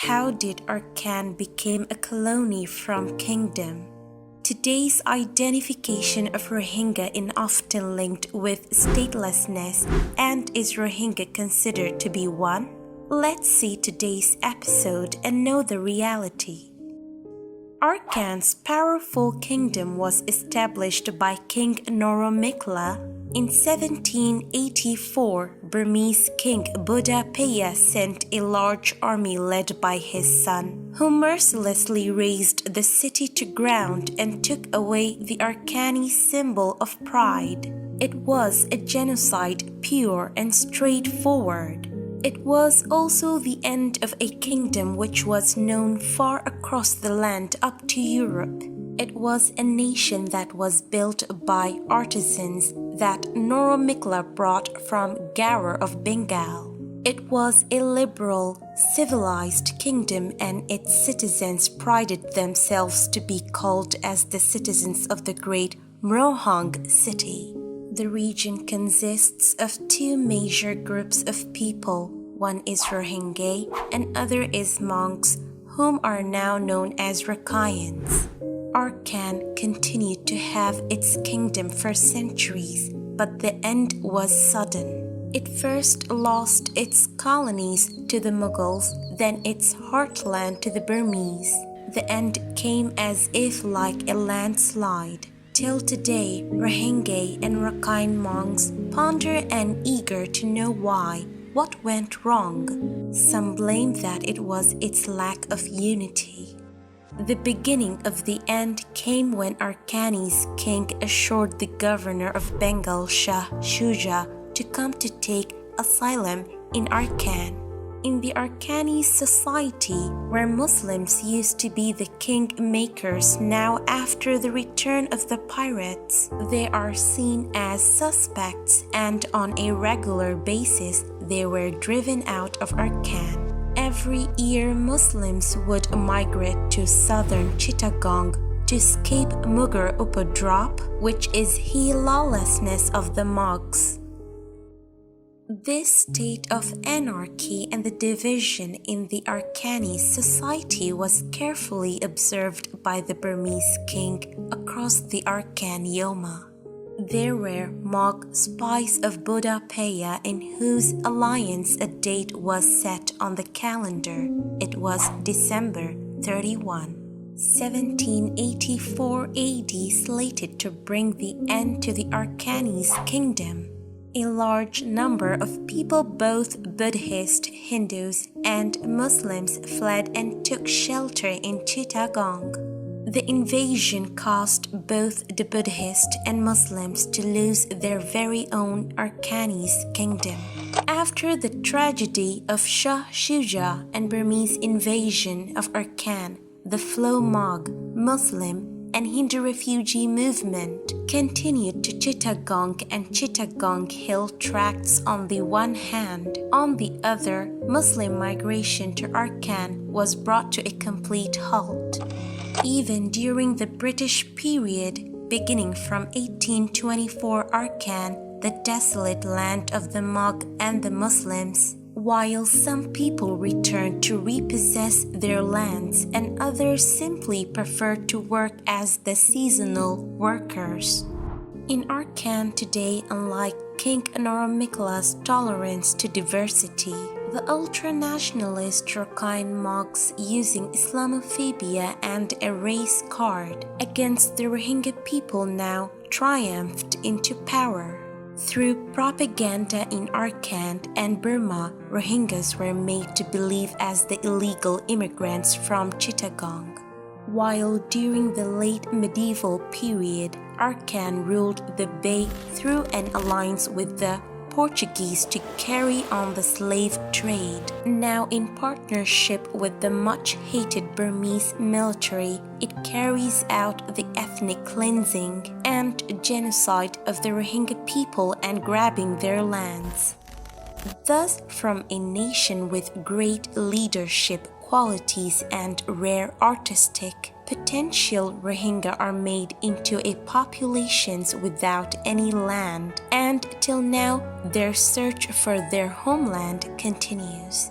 How did Arakan become a colony from kingdom? Today's identification of Rohingya is often linked with statelessness, and is Rohingya considered to be one? Let's see today's episode and know the reality. Arakan's powerful kingdom was established by King Noromikhla. In 1784, Burmese King Budapaya sent a large army led by his son, who mercilessly razed the city to ground and took away the Arakanese symbol of pride. It was a genocide, pure and straightforward. It was also the end of a kingdom which was known far across the land up to Europe. It was a nation that was built by artisans that Noromikhla brought from Gour of Bengal. It was a liberal, civilized kingdom, and its citizens prided themselves to be called as the citizens of the great Mrohaung city. The region consists of two major groups of people. One is Rohingya and other is Moghs, whom are now known as Rakhines. Arakan continued to have its kingdom for centuries, but the end was sudden. It first lost its colonies to the Moghs, then its heartland to the Burmese. The end came as if like a landslide. Till today, Rohingya and Rakhine Monks ponder and eager to know why, what went wrong. Some blame that it was its lack of unity. The beginning of the end came when Arakanese king assured the governor of Bengal, Shah Shuja, to come to take asylum in Arakan. In the Arakanese society, where Muslims used to be the king-makers, now after the return of the pirates, they are seen as suspects, and on a regular basis, they were driven out of Arakan. Every year, Muslims would migrate to southern Chittagong to escape Mughal Upadrop, which is the lawlessness of the Moghs. This state of anarchy and the division in the Arakanese society was carefully observed by the Burmese king across the Arakan Yoma. There were Mogh spies of Budapaya in whose alliance a date was set on the calendar. It was December 31, 1784 AD, slated to bring the end to the Arakanese kingdom. A large number of people, both Buddhist, Hindus, and Muslims, fled and took shelter in Chittagong. The invasion caused both the Buddhists and Muslims to lose their very own Arakanese kingdom. After the tragedy of Shah Shuja and Burmese invasion of Arakan, the Flow Mogh, Muslim, and Hindu refugee movement continued to Chittagong and Chittagong Hill tracts on the one hand. On the other, Muslim migration to Arakan was brought to a complete halt. Even during the British period, beginning from 1824, Arakan, the desolate land of the Mogh and the Muslims, while some people returned to repossess their lands and others simply preferred to work as the seasonal workers. In Arakan today, unlike King Noromikhla's tolerance to diversity, the ultra-nationalist Rakhine Moghs using Islamophobia and a race card against the Rohingya people now triumphed into power. Through propaganda in Arakan and Burma, Rohingyas were made to believe as the illegal immigrants from Chittagong. While during the late medieval period, Arakan ruled the Bay through an alliance with the Portuguese to carry on the slave trade. Now in partnership with the much-hated Burmese military, it carries out the ethnic cleansing and genocide of the Rohingya people and grabbing their lands. Thus, from a nation with great leadership qualities and rare artistic potential, Rohingya are made into a populations without any land, and till now their search for their homeland continues.